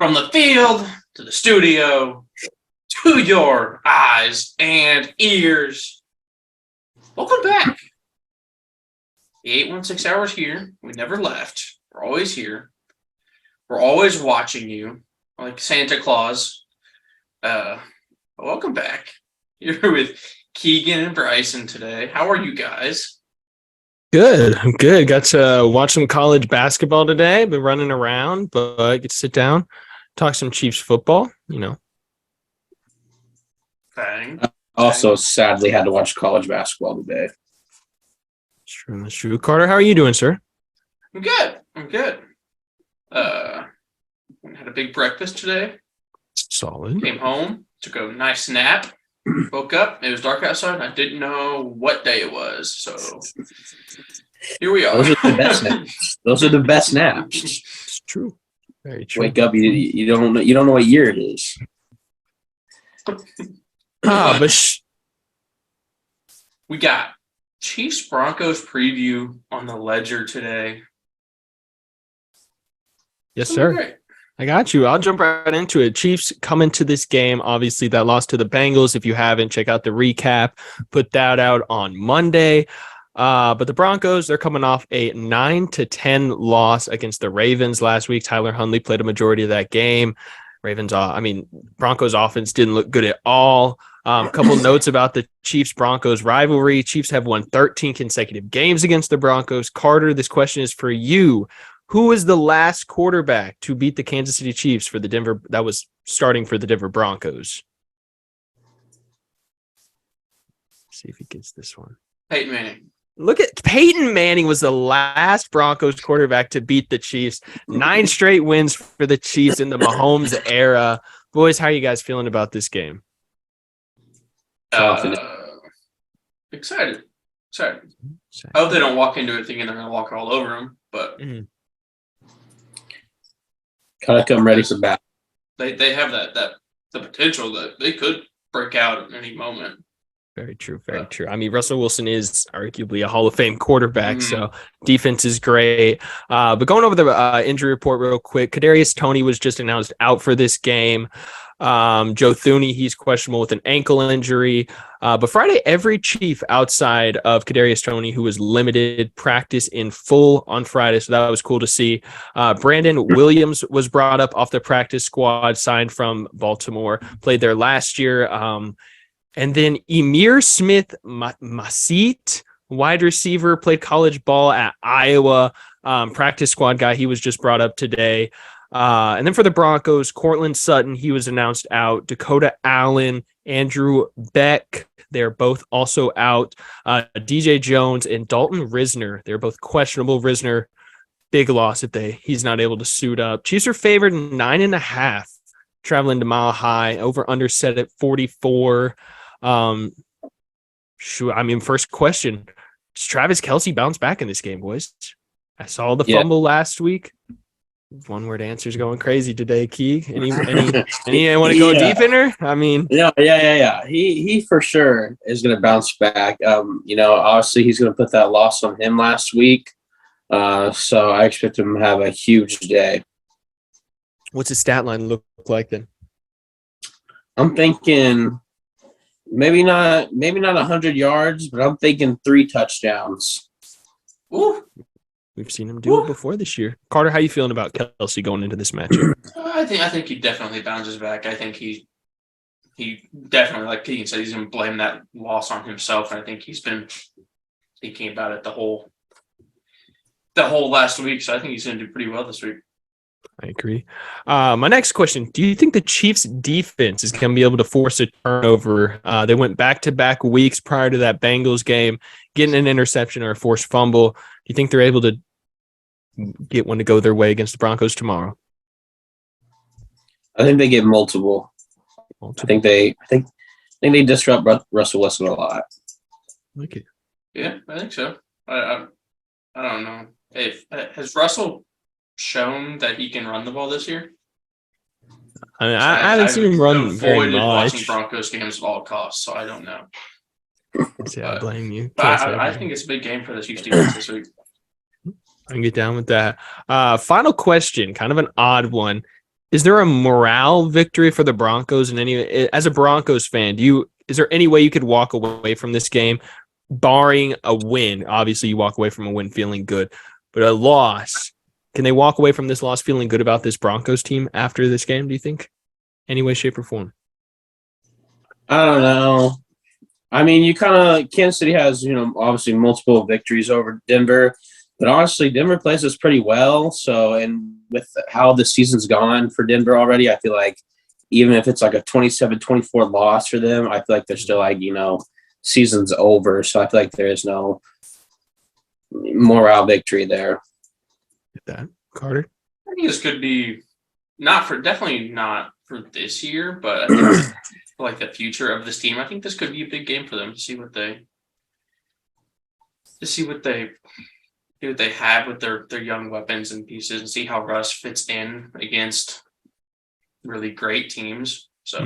From the field to the studio to your eyes and ears. Welcome back. The 816 hours here. We never left. We're always here. We're always watching you like Santa Claus. Welcome back. You're with Keegan and Bryson today. How are you guys? Good. I'm good. Got to watch some college basketball today. Been running around, but I get to sit down, talk some Chiefs football, Bang. Also, sadly, had to watch college basketball today. That's true. Carter, how are you doing, sir? I'm good. Had a big breakfast today. Solid. Came home, took a nice nap, woke up. It was dark outside, and I didn't know what day it was. So here we are. Those are the best naps. Those are the best naps. It's true. Very true. Wake up, you don't know what year it is. We got Chiefs Broncos preview on the ledger today. Yes, sir. Great. I got you. I'll jump right into it. Chiefs come into this game. Obviously, that loss to the Bengals. If you haven't, check out the recap. Put that out on Monday. But the Broncos, they're coming off a 9-10 loss against the Ravens last week. Tyler Huntley played a majority of that game. Broncos offense didn't look good at all. A couple notes about the Chiefs-Broncos rivalry. Chiefs have won 13 consecutive games against the Broncos. Carter, this question is for you. Who was the last quarterback to beat the Kansas City Chiefs for the Denver Broncos? Let's see if he gets this one. Peyton Manning. Look at Peyton Manning was the last Broncos quarterback to beat the Chiefs. 9 straight wins for the Chiefs in the Mahomes era. Boys, how are you guys feeling about this game? Excited. I hope they don't walk into it thinking they're going to walk all over them, but Kind of come ready for battle. They have the potential that they could break out at any moment. Very true. Very true. I mean, Russell Wilson is arguably a Hall of Fame quarterback, so defense is great. But going over the injury report real quick, Kadarius Toney was just announced out for this game. Joe Thuney, he's questionable with an ankle injury. But Friday, every Chief outside of Kadarius Toney, who was limited, practice in full on Friday, so that was cool to see. Brandon Williams was brought up off the practice squad, signed from Baltimore, played there last year. And then Emir Smith Masit, wide receiver, played college ball at Iowa, practice squad guy. He was just brought up today. And then for the Broncos, Cortland Sutton, he was announced out. Dakota Allen, Andrew Beck, they're both also out. DJ Jones and Dalton Risner, they're both questionable. Risner, big loss if he's not able to suit up. Chiefs are favored 9.5, traveling to Mile High. Over under set at 44. First question, does Travis Kelce bounce back in this game, boys? I saw the fumble last week. One word answers going crazy today. Key, any want to go deep in her? Yeah. He for sure is going to bounce back. Obviously he's going to put that loss on him last week. So I expect him to have a huge day. What's his stat line look like then? I'm thinking maybe not 100 yards, but I'm thinking 3 touchdowns. Ooh. We've seen him do it before this year. Carter, how you feeling about Kelce going into this matchup? I think he definitely bounces back. I think he definitely, like Keegan said, he's going to blame that loss on himself. And I think he's been thinking about it the whole last week. So I think he's going to do pretty well this week. I agree. My next question, do you think the Chiefs defense is going to be able to force a turnover? They went back-to-back weeks prior to that Bengals game, getting an interception or a forced fumble. Do you think they're able to get one to go their way against the Broncos tomorrow? I think they get multiple. I think they disrupt Russell Wilson a lot. Okay. Yeah, I think so. I don't know. Has Russell shown that he can run the ball this year? I haven't seen him run very much. Watching Broncos games at all costs, so I don't know. I blame you. I think it's a big game for the Chiefs defense this week. I can get down with that. Final question, kind of an odd one. is there a morale victory for the Broncos? And as a Broncos fan, is there any way you could walk away from this game, barring a win? Obviously, you walk away from a win feeling good, but a loss, can they walk away from this loss feeling good about this Broncos team after this game? Do you think, any way, shape, or form? I don't know. I mean, Kansas City has, obviously multiple victories over Denver, but honestly, Denver plays us pretty well. So, and with how the season's gone for Denver already, I feel like even if it's like a 27-24 loss for them, I feel like they're still like, season's over. So I feel like there is no morale victory there. Get that, Carter? I think this could be definitely not for this year, but I think for like the future of this team, I think this could be a big game for them to see what they have with their young weapons and pieces, and see how Russ fits in against really great teams. So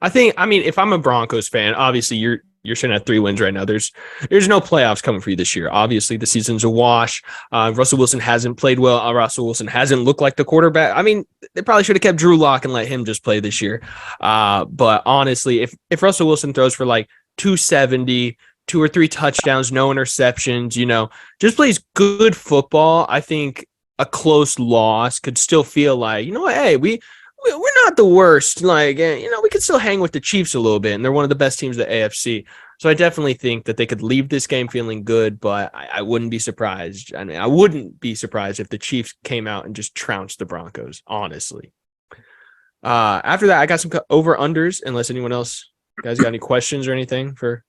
I mean, if I'm a Broncos fan, obviously you're sitting at 3 wins right now. There's no playoffs coming for you this year. Obviously, the season's a wash. Russell Wilson hasn't played well. Russell Wilson hasn't looked like the quarterback. I mean, they probably should have kept Drew Lock and let him just play this year. But honestly, if Russell Wilson throws for like 270, 2 or 3 touchdowns, no interceptions, just plays good football, I think a close loss could still feel like, hey, we're not the worst. Like, we could still hang with the Chiefs a little bit, and they're one of the best teams of the AFC. So I definitely think that they could leave this game feeling good, but I wouldn't be surprised. I mean, I wouldn't be surprised if the Chiefs came out and just trounced the Broncos, honestly. After that, I got some over-unders, unless anyone else, guys, got any questions or anything for...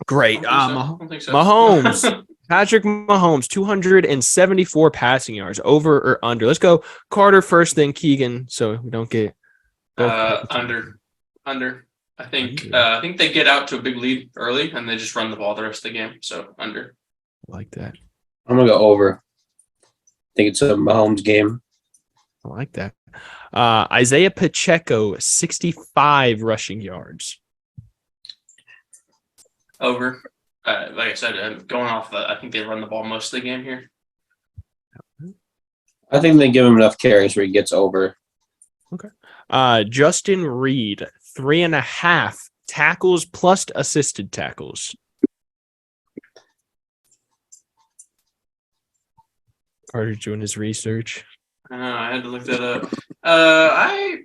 Great. I don't think so. Mahomes. Patrick Mahomes, 274 passing yards, over or under? Let's go Carter first, then Keegan, so we don't get under. I think they get out to a big lead early and they just run the ball the rest of the game. So under. I like that. I'm gonna go over. I think it's a Mahomes game. I like that. Isaiah Pacheco, 65 rushing yards. Over. Like I said, going off, I think they run the ball most of the game here. I think they give him enough carries where he gets over. Okay. Justin Reed, 3.5 tackles plus assisted tackles. Carter doing his research. I know, I had to look that up. I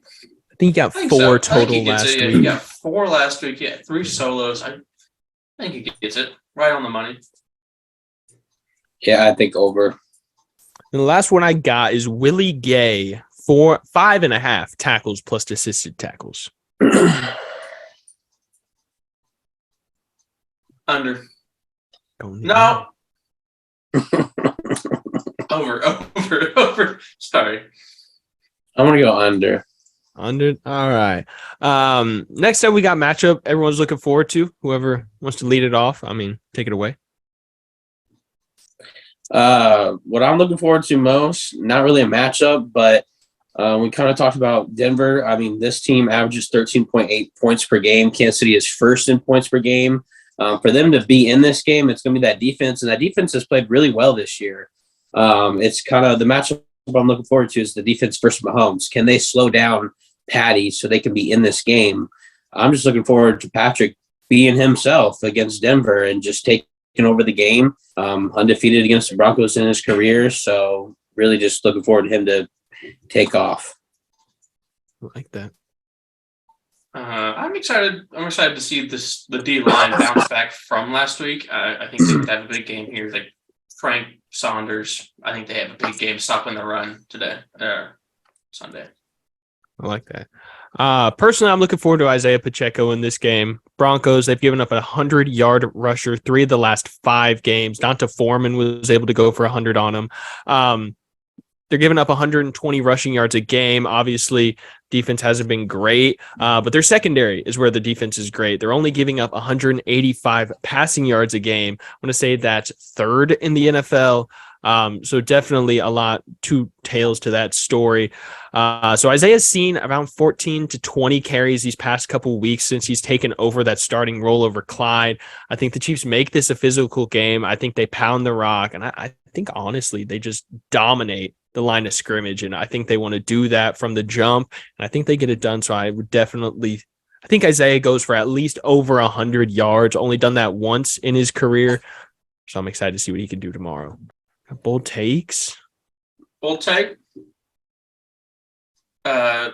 think he got 4 total last week. He got 4 last week. Yeah, 3 solos. I think he gets it right on the money. Yeah, I think over. And the last one I got is Willie Gay, 5.5 tackles plus assisted tackles. Under. No. Over. Sorry. I'm gonna go under. Under. All right. Next up, we got matchup everyone's looking forward to. Whoever wants to lead it off, take it away. What I'm looking forward to most, not really a matchup, but we kind of talked about Denver. This team averages 13.8 points per game. Kansas City is first in points per game. For them to be in this game, it's going to be that defense, and that defense has played really well this year. It's kind of the matchup I'm looking forward to is the defense versus Mahomes. Can they slow down Patty so they can be in this game? I'm just looking forward to Patrick being himself against Denver and just taking over the game. Undefeated against the Broncos in his career, so really just looking forward to him to take off. I like that. I'm excited. I'm excited to see the D line bounce back from last week. I think they could have a big game here. Like Frank Saunders, I think they have a big game stopping the run today, Sunday. I like that. Personally, I'm looking forward to Isaiah Pacheco in this game. Broncos, they've given up a 100-yard rusher 3 of the last 5 games. Donta Foreman was able to go for 100 on him. They're giving up 120 rushing yards a game. Obviously, defense hasn't been great, but their secondary is where the defense is great. They're only giving up 185 passing yards a game. I want to say that's 3rd in the NFL. So definitely a lot, 2 tails to that story. So Isaiah's seen around 14 to 20 carries these past couple of weeks since he's taken over that starting role over Clyde. I think the Chiefs make this a physical game. I think they pound the rock, and I think honestly they just dominate the line of scrimmage. And I think they want to do that from the jump. And I think they get it done. So I think Isaiah goes for at least over 100 yards, only done that once in his career. So I'm excited to see what he can do tomorrow. Bold takes. Bold take. Trey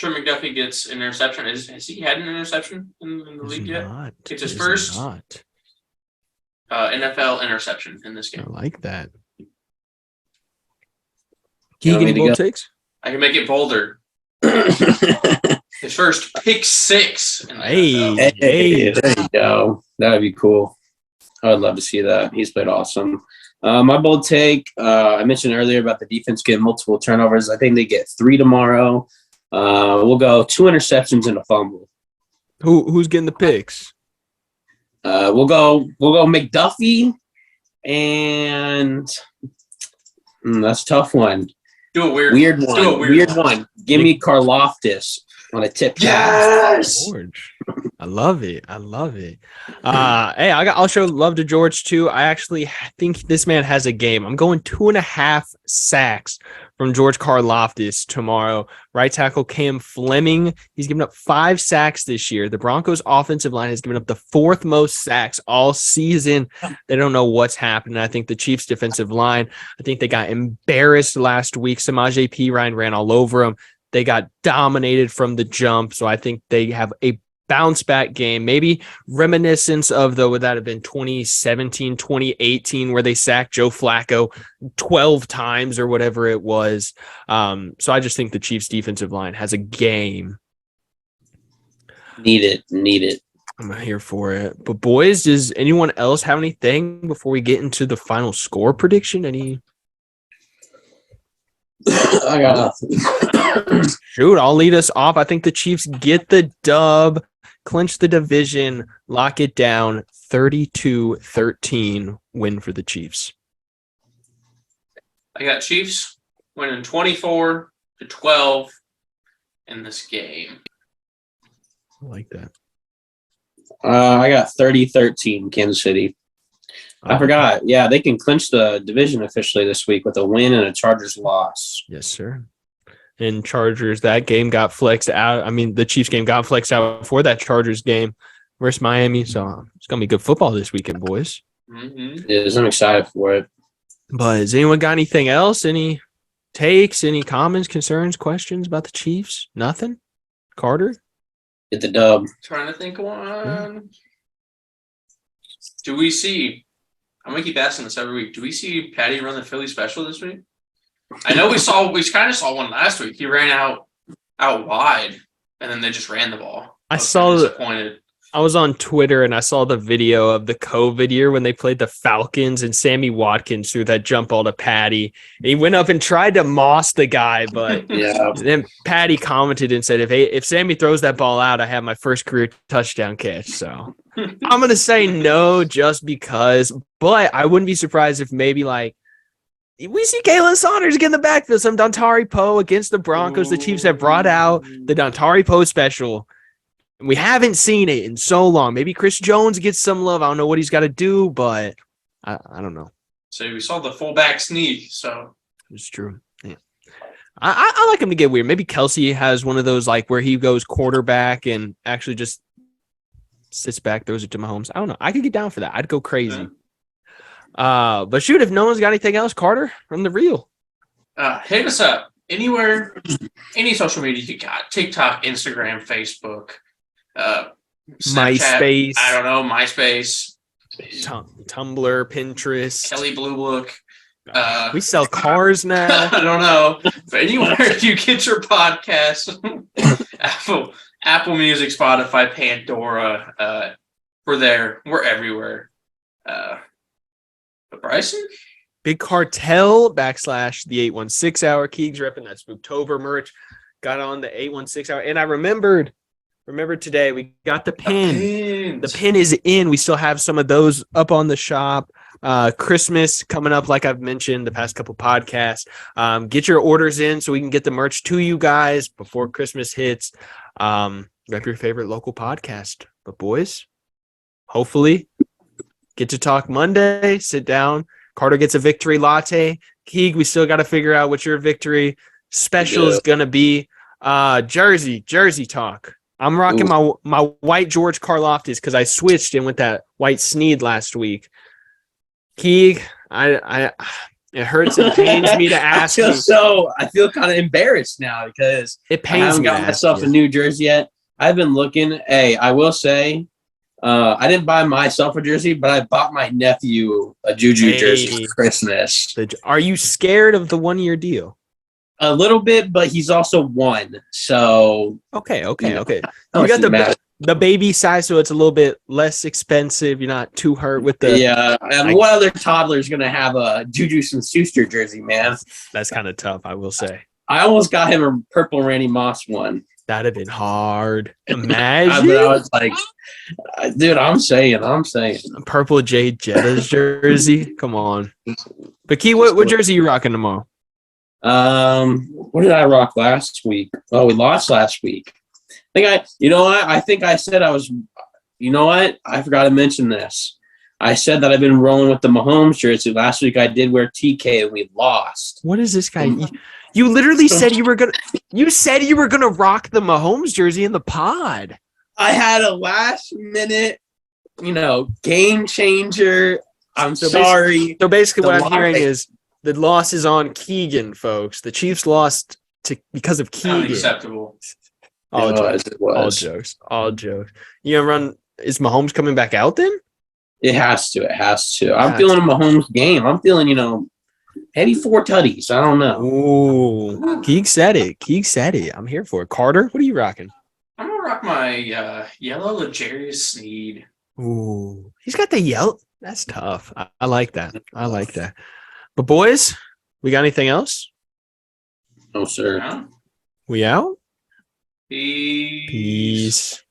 McDuffie gets an interception. Has he had an interception in the league yet? It's his first NFL interception in this game. I like that. Can you get any bold takes? I can make it bolder. His first pick six. Hey, there you go. That would be cool. I would love to see that. He's played awesome. My bold take, I mentioned earlier about the defense getting multiple turnovers. I think they get 3 tomorrow. We'll go 2 interceptions and a fumble. Who's getting the picks? We'll go McDuffie, and that's a tough one. Do a weird one. Do a weird one. Give me Karlaftis on a tip. Yes. George. I love it. Hey, I'll show love to George too. I actually think this man has a game. I'm going 2.5 sacks from George Karlaftis tomorrow. Right tackle Cam Fleming. He's given up 5 sacks this year. The Broncos offensive line has given up the 4th most sacks all season. They don't know what's happening. I think the Chiefs defensive line, I think they got embarrassed last week. Samaje Perine ran all over them. They got dominated from the jump. So I think they have a bounce back game, maybe reminiscence of would that have been 2017, 2018, where they sacked Joe Flacco 12 times or whatever it was. So I just think the Chiefs defensive line has a game. Need it. I'm here for it. But boys, does anyone else have anything before we get into the final score prediction? I got nothing. Shoot, I'll lead us off. I think the Chiefs get the dub, clinch the division, lock it down, 32-13 win for the Chiefs. I got Chiefs winning 24-12 in this game. I like that. I got 30-13 Kansas City. I forgot. Yeah, they can clinch the division officially this week with a win and a Chargers loss. Yes, sir. And Chargers, that game got flexed out. I mean, the Chiefs game got flexed out before that Chargers game versus Miami. So it's going to be good football this weekend, boys. Mm-hmm. Yes, I'm excited for it. But has anyone got anything else? Any takes, any comments, concerns, questions about the Chiefs? Nothing? Carter? Get the dub. Trying to think of one. Do we see... I'm going to keep asking this every week. Do we see Patty run the Philly special this week? I know we kind of saw one last week. He ran out wide, and then they just ran the ball. I was disappointed. I was on Twitter, and I saw the video of the COVID year when they played the Falcons, and Sammy Watkins threw that jump ball to Patty. And he went up and tried to moss the guy, but then Patty commented and said, if Sammy throws that ball out, I have my first career touchdown catch. So I'm going to say no just because, but I wouldn't be surprised if maybe we see Kalen Saunders get in the backfield, some Dontari Poe against the Broncos. The Chiefs have brought out the Dontari Poe special. We haven't seen it in so long. Maybe Chris Jones gets some love. I don't know what he's got to do, but I don't know. So we saw the fullback sneak. So it's true. Yeah. I like him to get weird. Maybe Kelsey has one of those where he goes quarterback and actually just sits back, throws it to Mahomes. I don't know. I could get down for that. I'd go crazy. Yeah. But shoot, if no one's got anything else, Carter, from the reel. Hit us up anywhere, any social media you got. TikTok, Instagram, Facebook. MySpace. I don't know. MySpace. Tumblr, Pinterest. Kelly Blue Book. We sell cars now. I don't know. But anywhere you get your podcast, Apple Music, Spotify, Pandora, we're there. We're everywhere. But Bryson? Big Cartel / the 816 hour. Keegs repping that Spooktober merch. Got on the 816 hour. And I remembered today we got the pin. The pin is in. We still have some of those up on the shop. Christmas coming up, like I've mentioned the past couple podcasts. Get your orders in so we can get the merch to you guys before Christmas hits. Rep your favorite local podcast. But boys, hopefully get to talk Monday. Sit down. Carter gets a victory latte. Keeg, we still got to figure out what your victory special is going to be. Jersey talk. I'm rocking my white George Karlaftis because I switched in with that white Sneed last week. Keeg, it hurts and pains me to ask you. I feel kind of embarrassed now because It I pains haven't me got to ask myself you. a new jersey yet. I've been looking. Hey, I will say, I didn't buy myself a jersey, but I bought my nephew a Juju jersey for Christmas. Are you scared of the 1-year deal? A little bit, but he's also one. So Okay. You know, You got matter. the baby size, so it's a little bit less expensive. You're not too hurt with the. Yeah. And what other toddler is going to have a Juju Smith-Schuster jersey, man? That's kind of tough, I will say. I almost got him a purple Randy Moss one. That'd have been hard. But Imagine I was like, dude, I'm saying. purple Jay Jetta's jersey. Come on. But Key, what jersey you rocking tomorrow? What did I rock last week? Oh, we lost last week. I think I said I was, you know what? I forgot to mention this. I said that I've been rolling with the Mahomes jersey. Last week I did wear TK and we lost. What is this guy? You literally said you were gonna rock the Mahomes jersey in the pod. I had a last minute, game changer. I'm sorry. So basically what I'm hearing loss- is the loss is on Keegan, folks. The Chiefs lost because of Keegan. Unacceptable. All It was. All jokes. You gonna run? Is Mahomes coming back out then? It has to. I'm feeling a Mahomes game. I'm feeling, maybe 4 tutties. I don't know. Ooh, Keeg said it. I'm here for it. Carter, what are you rocking? I'm gonna rock my yellow Legarius Sneed. Ooh, he's got the yelp. That's tough. I like that. But boys, we got anything else? No, sir. Yeah. We out? Peace. Peace.